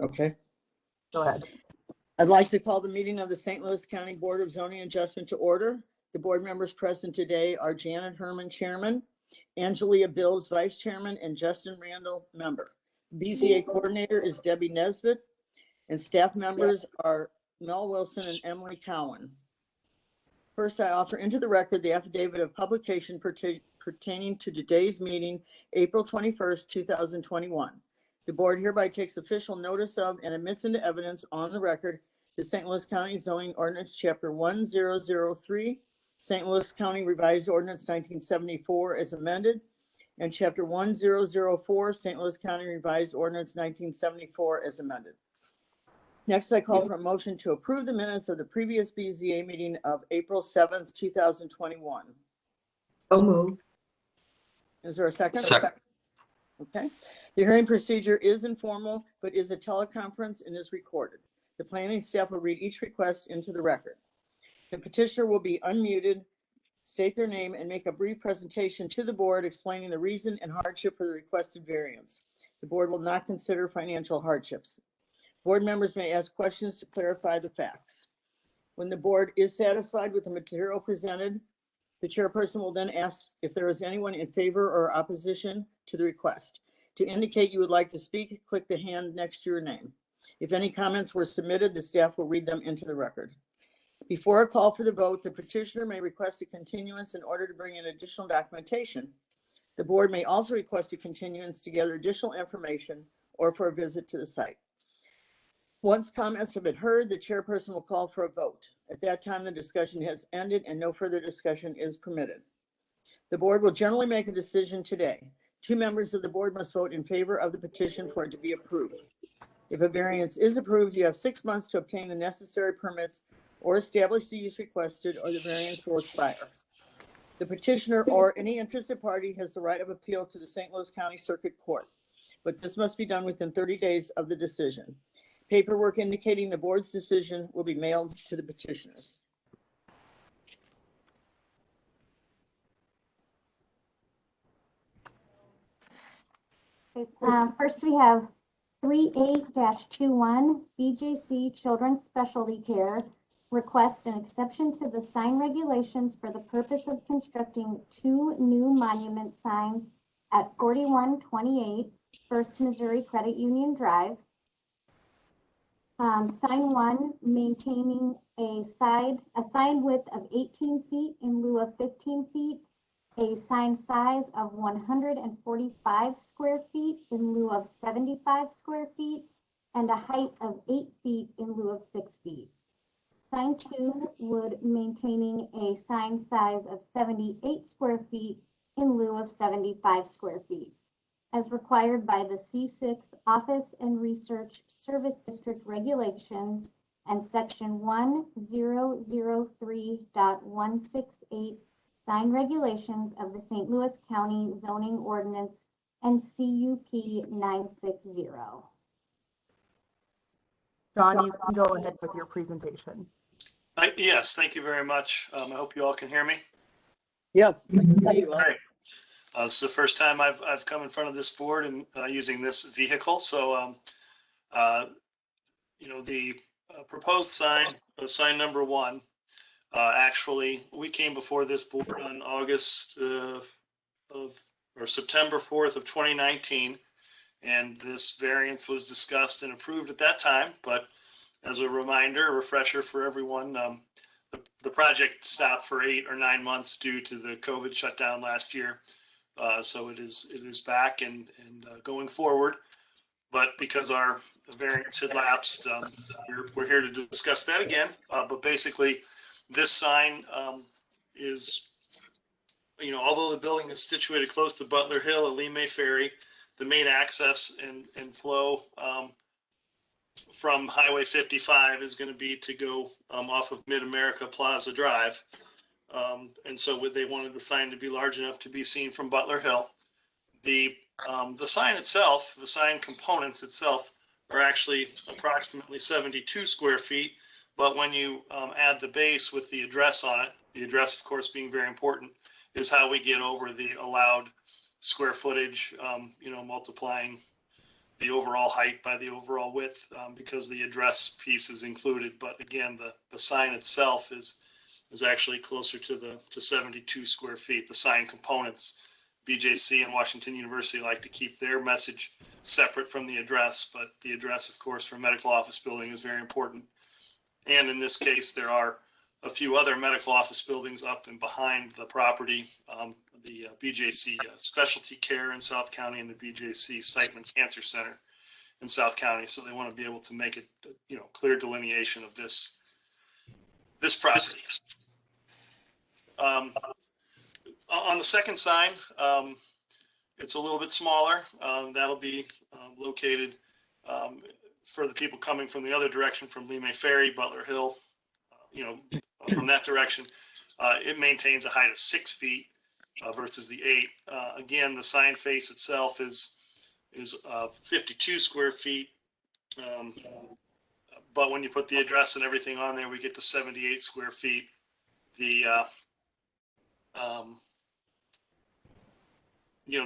Okay. Go ahead. I'd like to call the meeting of the St. Louis County Board of Zoning Adjustment to order. The board members present today are Janet Herman, Chairman, Angelia Bills, Vice Chairman, and Justin Randall, Member. BZA Coordinator is Debbie Nesbitt, and staff members are Mel Wilson and Emily Cowan. First, I offer into the record the affidavit of publication pertaining to today's meeting, April 21st, 2021. The board hereby takes official notice of and admits into evidence on the record the St. Louis County Zoning Ordinance, Chapter 1003, St. Louis County Revised Ordinance 1974 as amended, and Chapter 1004, St. Louis County Revised Ordinance 1974 as amended. Next, I call for a motion to approve the minutes of the previous BZA meeting of April 7th, 2021. So moved. Is there a second? Second. Okay. The hearing procedure is informal, but is a teleconference and is recorded. The planning staff will read each request into the record. The petitioner will be unmuted, state their name, and make a brief presentation to the board explaining the reason and hardship for the requested variance. The board will not consider financial hardships. Board members may ask questions to clarify the facts. When the board is satisfied with the material presented, the chairperson will then ask if there is anyone in favor or opposition to the request. To indicate you would like to speak, click the hand next to your name. If any comments were submitted, the staff will read them into the record. Before a call for the vote, the petitioner may request a continuance in order to bring in additional documentation. The board may also request a continuance to gather additional information or for a visit to the site. Once comments have been heard, the chairperson will call for a vote. At that time, the discussion has ended and no further discussion is permitted. The board will generally make a decision today. 2 members of the board must vote in favor of the petition for it to be approved. If a variance is approved, you have 6 months to obtain the necessary permits or establish the use requested, or the variance will expire. The petitioner or any interested party has the right of appeal to the St. Louis County Circuit Court, but this must be done within 30 days of the decision. Paperwork indicating the board's decision will be mailed to the petitioners. First, we have 38-21 BJC Children's Specialty Care request an exception to the sign regulations for the purpose of constructing 2 new monument signs at 4128 First Missouri Credit Union Drive. Sign 1, maintaining a sign width of 18 feet in lieu of 15 feet, a sign size of 145 square feet in lieu of 75 square feet, and a height of 8 feet in lieu of 6 feet. Sign 2 would maintaining a sign size of 78 square feet in lieu of 75 square feet, as required by the C6 Office and Research Service District Regulations and Section 1003.168 Sign Regulations of the St. Louis County Zoning Ordinance and CUP 960. John, you can go ahead with your presentation. Yes, thank you very much. I hope you all can hear me. Yes, I can see you. All right. This is the first time I've come in front of this board and using this vehicle. So, you know, the proposed sign, sign number 1, actually, we came before this board on September 4th of 2019, and this variance was discussed and approved at that time. But as a reminder, a refresher for everyone, the project stopped for 8 or 9 months due to the COVID shutdown last year. So it is back and going forward. But because our variance had lapsed, we're here to discuss that again. But basically, this sign is, you know, although the building is situated close to Butler Hill at Lee May Ferry, the main access and flow from Highway 55 is going to be to go off of Mid-America Plaza Drive. And so they wanted the sign to be large enough to be seen from Butler Hill. The sign itself, the sign components itself, are actually approximately 72 square feet. But when you add the base with the address on it, the address, of course, being very important, is how we get over the allowed square footage, you know, multiplying the overall height by the overall width, because the address piece is included. But again, the sign itself is actually closer to 72 square feet. The sign components, BJC and Washington University like to keep their message separate from the address, but the address, of course, for medical office building is very important. And in this case, there are a few other medical office buildings up and behind the property, the BJC Specialty Care in South County and the BJC Siteman Cancer Center in South County. So they want to be able to make it, clear delineation of this property. On the second sign, it's a little bit smaller. That'll be located for the people coming from the other direction, from Lee May Ferry, Butler Hill, from that direction. It maintains a height of 6 feet versus the 8. Again, the sign face itself is 52 square feet. But when you put the address and everything on there, we get to 78 square feet.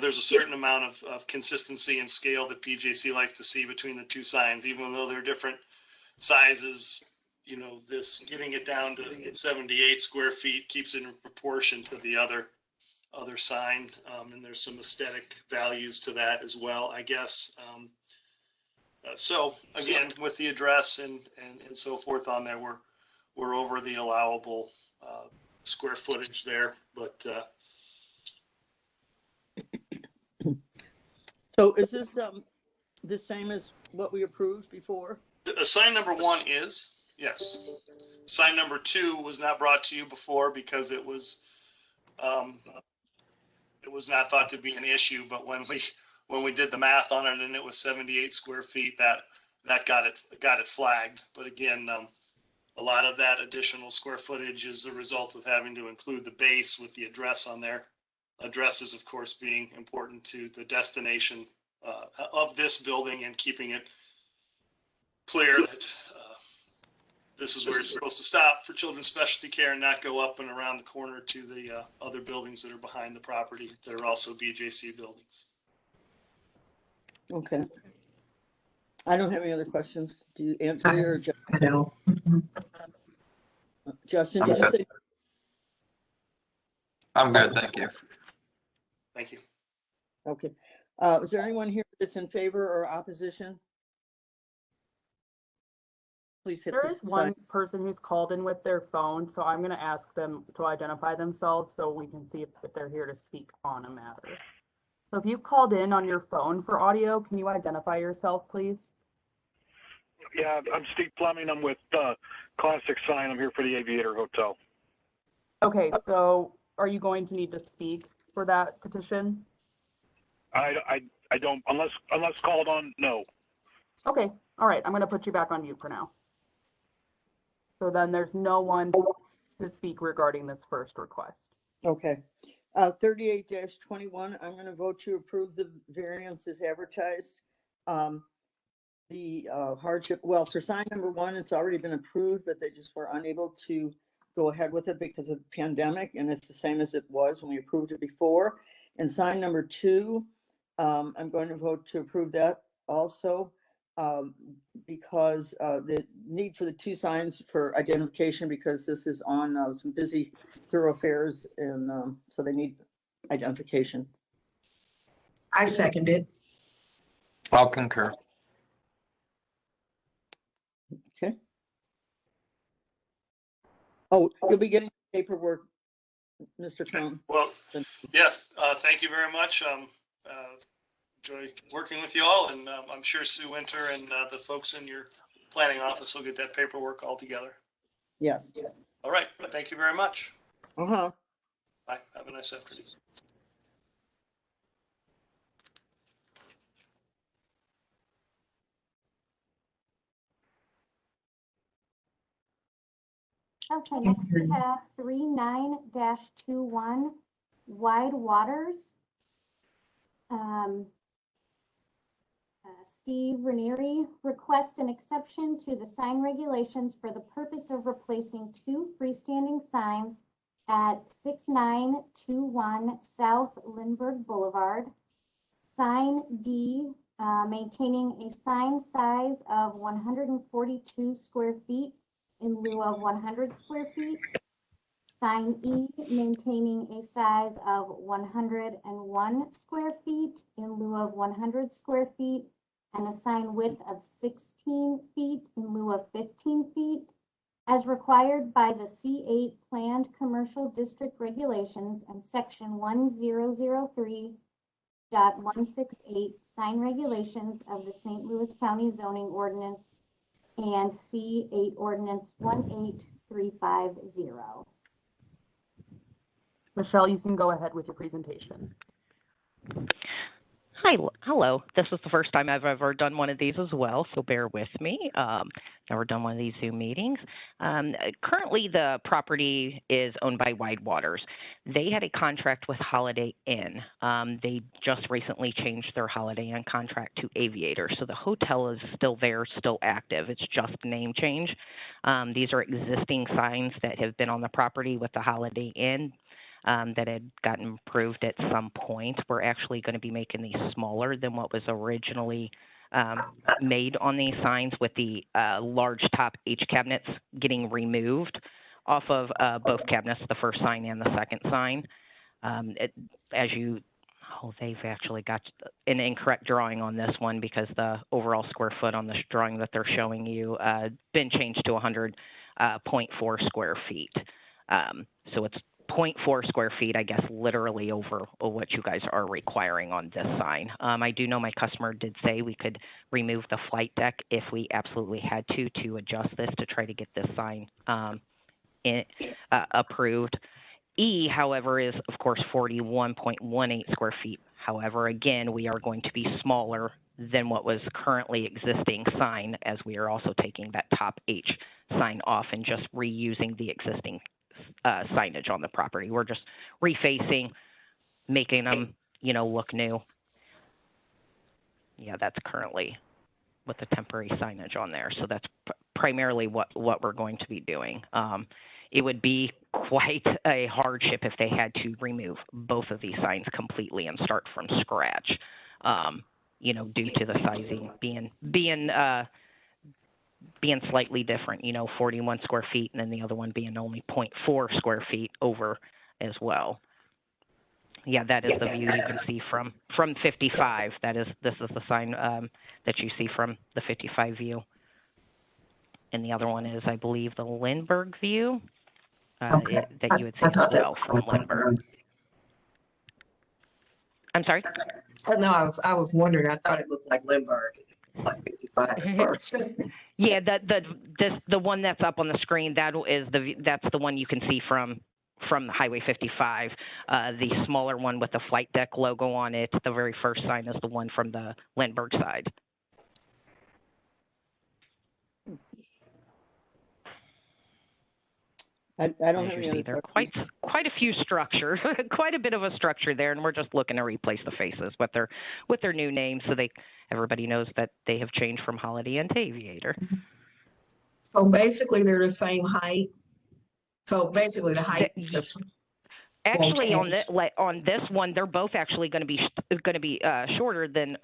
There's a certain amount of consistency and scale that PJC likes to see between the two signs, even though they're different sizes. This getting it down to 78 square feet keeps it in proportion to the other sign, and there's some aesthetic values to that as well, I guess. So again, with the address and so forth on there, we're over the allowable square footage there, but. So is this the same as what we approved before? Sign number 1 is, yes. Sign number 2 was not brought to you before because it was not thought to be an issue. But when we did the math on it and it was 78 square feet, that got it flagged. But again, a lot of that additional square footage is the result of having to include the base with the address on there. Addresses, of course, being important to the destination of this building and keeping it clear that this is where it's supposed to stop for children's specialty care and not go up and around the corner to the other buildings that are behind the property that are also BJC buildings. Okay. I don't have any other questions. Do you, Anthony or Justin? I know. Justin, did you say? I'm good, thank you. Thank you. Okay. Is there anyone here that's in favor or opposition? Please hit There this is one sign. person who's called in with their phone, so I'm going to ask them to identify themselves so we can see if they're here to speak on a matter. So if you called in on your phone for audio, can you identify yourself, please? Yeah, I'm Steve Fleming. I'm with Classic Sign. I'm here for the Aviator Hotel. Okay, so are you going to need to speak for that petition? I don't, unless called on, no. Okay, all right, I'm going to put you back on mute for now. So then there's no one to speak regarding this first request. Okay. 38-21, I'm going to vote to approve the variance as advertised. The hardship, well, for sign number 1, it's already been approved, but they just were unable to go ahead with it because of the pandemic, and it's the same as it was when we approved it before. And sign number 2, I'm going to vote to approve that also because the need for the 2 signs for identification, because this is on some busy thoroughfares, and so they need identification. I second it. I'll concur. Okay. Oh, you'll be getting paperwork, Mr. Cone. Well, yeah, thank you very much. Enjoy working with you all, and I'm sure Sue Winter and the folks in your planning office will get that paperwork all together. Yes. All right, thank you very much. Uh-huh. Bye, have a nice afternoon. Okay, next we have 39-21, Wide Waters. Steve Ranieri requests an exception to the sign regulations for the purpose of replacing 2 freestanding signs at 6921 South Lindbergh Boulevard. Sign D maintaining a sign size of 142 square feet in lieu of 100 square feet. Sign E, maintaining a size of 101 square feet in lieu of 100 square feet, and a sign width of 16 feet in lieu of 15 feet, as required by the C8 Planned Commercial District Regulations and Section 1003.168 Sign Regulations of the St. Louis County Zoning Ordinance and C8 Ordinance 18350. Michelle, you can go ahead with your presentation. Hi, hello. This is the first time I've ever done one of these as well, so bear with me. Never done one of these Zoom meetings. Currently, the property is owned by Wide Waters. They had a contract with Holiday Inn. They just recently changed their Holiday Inn contract to Aviator, so the hotel is still there, still active. It's just a name change. These are existing signs that have been on the property with the Holiday Inn. That had gotten approved at some point. We're actually going to be making these smaller than what was originally made on these signs, with the large top H cabinets getting removed off of both cabinets, the first sign and the second sign. They've actually got an incorrect drawing on this one, because the overall square foot on this drawing that they're showing you been changed to 100.4 square feet. So it's 0.4 square feet, I guess, literally over what you guys are requiring on this sign. I do know my customer did say we could remove the flight deck if we absolutely had to adjust this to try to get this sign approved. E, however, is, of course, 41.18 square feet. However, again, we are going to be smaller than what was currently existing sign, as we are also taking that top H sign off and just reusing the existing signage on the property. We're just refacing, making them, look new. Yeah, that's currently with the temporary signage on there. So that's primarily what we're going to be doing. It would be quite a hardship if they had to remove both of these signs completely and start from scratch, due to the sizing being slightly different, 41 square feet, and then the other one being only 0.4 square feet over as well. Yeah, that is the view you can see from 55. This is the sign that you see from the 55 view. And the other one is, I believe, the Lindbergh view that you would see as well from Lindbergh. I'm sorry? No, I was wondering. I thought it looked like Lindbergh, like 55 at first. Yeah, the one that's up on the screen, that's the one you can see from Highway 55. The smaller one with the flight deck logo on it, the very first sign, is the one from the Lindbergh side. I don't have any other There are questions. quite a few structures, quite a bit of a structure there, and we're just looking to replace the faces with their new names, so everybody knows that they have changed from Holiday Inn to Aviator. So basically, they're the same height. So basically, the height. Actually, on this one, they're both actually going to be shorter than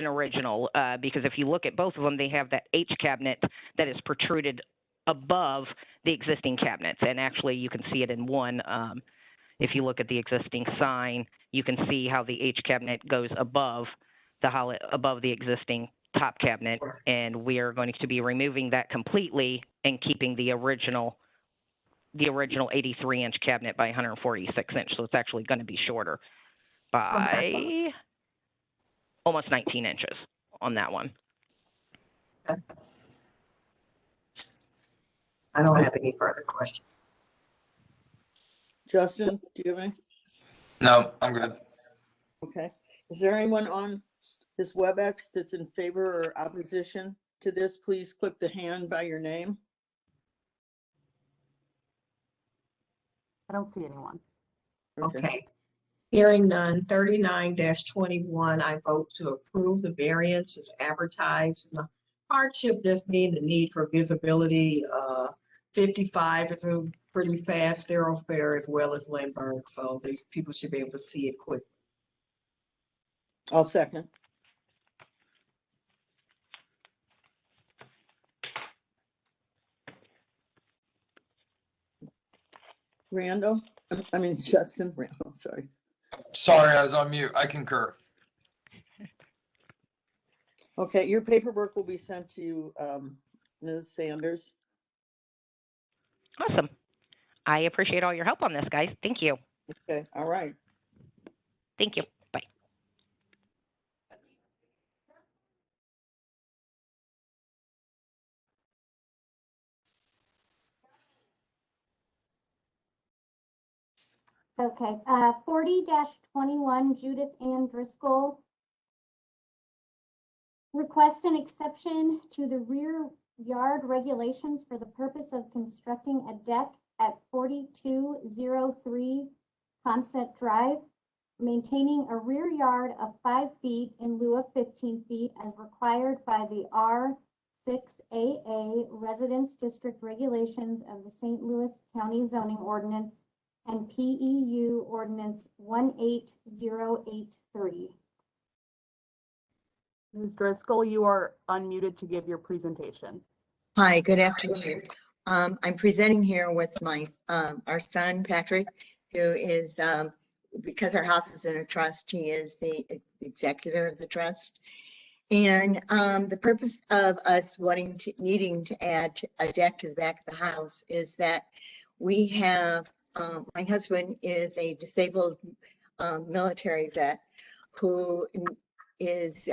original, because if you look at both of them, they have that H cabinet that is protruded above the existing cabinets, and actually you can see it in one. If you look at the existing sign, you can see how the H cabinet goes above the existing top cabinet, and we are going to be removing that completely and keeping the original 83-inch cabinet by 146-inch. So it's actually going to be shorter by almost 19 inches on that one. I don't have any further questions. Justin, do you have any? No, I'm good. Okay. Is there anyone on this WebEx that's in favor or opposition to this? Please click the hand by your name. I don't see anyone. Okay. Hearing none, 39-21, I vote to approve the variance as advertised. The hardship just being the need for visibility. 55 is a pretty fast thoroughfare, as well as Lindbergh, so these people should be able to see it quick. I'll second. Randall, I mean Justin Randall, sorry. Sorry, I was on mute. I concur. Okay, your paperwork will be sent to Ms. Sanders. Awesome. I appreciate all your help on this, guys. Thank you. Okay, all right. Thank you. Bye. Okay, 40-21, Judith Ann Driscoll. Request an exception to the rear yard regulations for the purpose of constructing a deck at 4203 Concept Drive, maintaining a rear yard of 5 feet in lieu of 15 feet as required by the R6AA Residence District Regulations of the St. Louis County Zoning Ordinance and PEU Ordinance 18083. Ms. Driscoll, you are unmuted to give your presentation. Hi, good afternoon. I'm presenting here with my our son Patrick, who is because our house is in a trust, he is the executor of the trust. And the purpose of us needing to add a deck to the back of the house is that we have my husband is a disabled military vet who is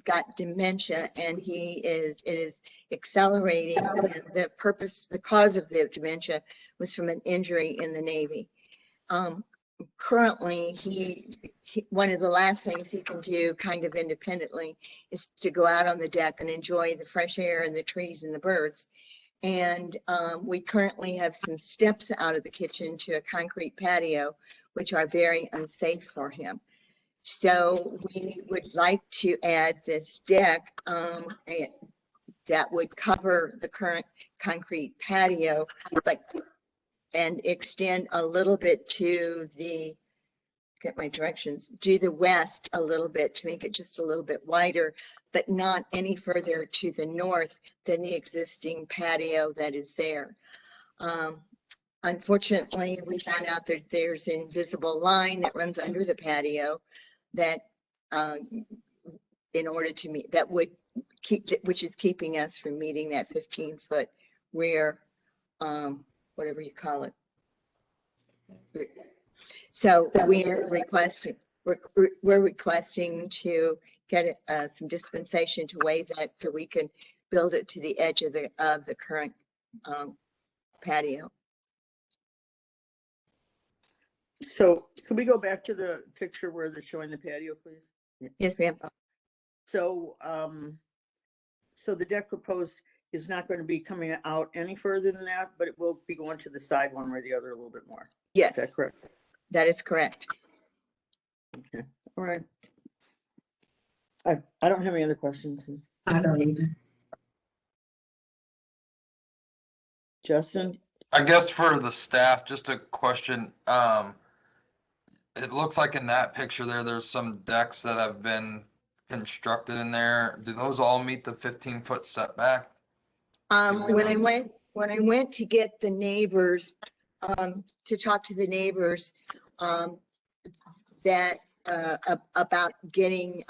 got dementia, and it is accelerating. And the cause of the dementia was from an injury in the Navy. Currently, one of the last things he can do kind of independently is to go out on the deck and enjoy the fresh air and the trees and the birds. And we currently have some steps out of the kitchen to a concrete patio, which are very unsafe for him. So we would like to add this deck that would cover the current concrete patio, and extend a little bit to the, get my directions, to the west a little bit to make it just a little bit wider, but not any further to the north than the existing patio that is there. Unfortunately, we found out that there's an invisible line that runs under the patio that in order to meet, that would keep, which is keeping us from meeting that 15-foot rear, whatever you call it. So we're requesting to get some dispensation to waive that so we can build it to the edge of the current patio. So can we go back to the picture where they're showing the patio, please? Yes, ma'am. So, so the deck proposed is not going to be coming out any further than that, but it will be going to the side one or the other a little bit more. Yes. Is that correct? That is correct. Okay. All right. I don't have any other questions. I don't either. Justin? I guess for the staff, just a question. It looks like in that picture there's some decks that have been constructed in there. Do those all meet the 15-foot setback? When I went to get the neighbors, to talk to the neighbors, that about getting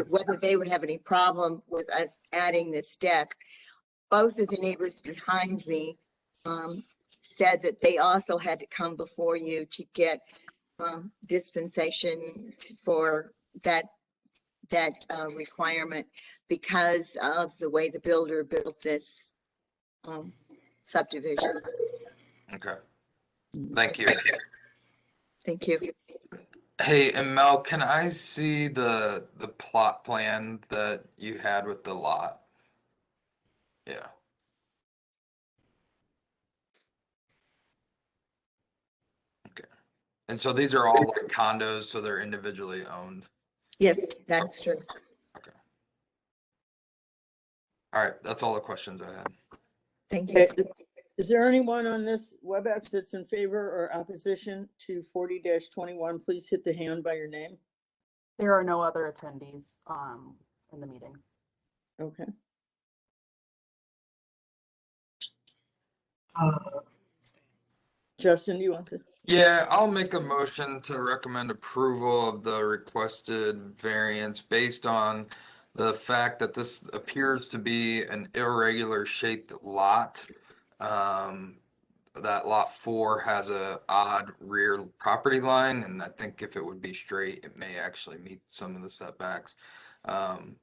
whether they would have any problem with us adding this deck. Both of the neighbors behind me said that they also had to come before you to get dispensation for that requirement because of the way the builder built this subdivision. Okay. Thank you. Thank you. Hey, and Mel, can I see the plot plan that you had with the lot? Yeah. Okay. And so these are all like condos, so they're individually owned. Yes, that's true. Okay. All right, that's all the questions I had. Thank you. Okay. Is there anyone on this WebEx that's in favor or opposition to 40-21? Please hit the hand by your name. There are no other attendees in the meeting. Okay. Justin, do you want to? Yeah, I'll make a motion to recommend approval of the requested variance based on the fact that this appears to be an irregular shaped lot. That lot 4 has a odd rear property line, and I think if it would be straight, it may actually meet some of the setbacks.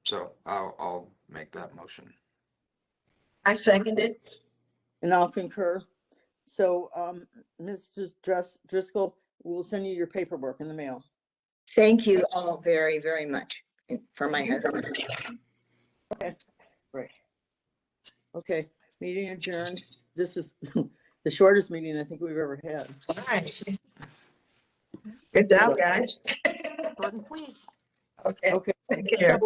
So I'll make that motion. I second it. And I'll concur. So, Mrs. Driscoll, we'll send you your paperwork in the mail. Thank you all very, very much for my husband. Okay, great. Okay, meeting adjourned. This is the shortest meeting I think we've ever had. All right. Good job, guys. Short and sweet. Okay, Okay. take care.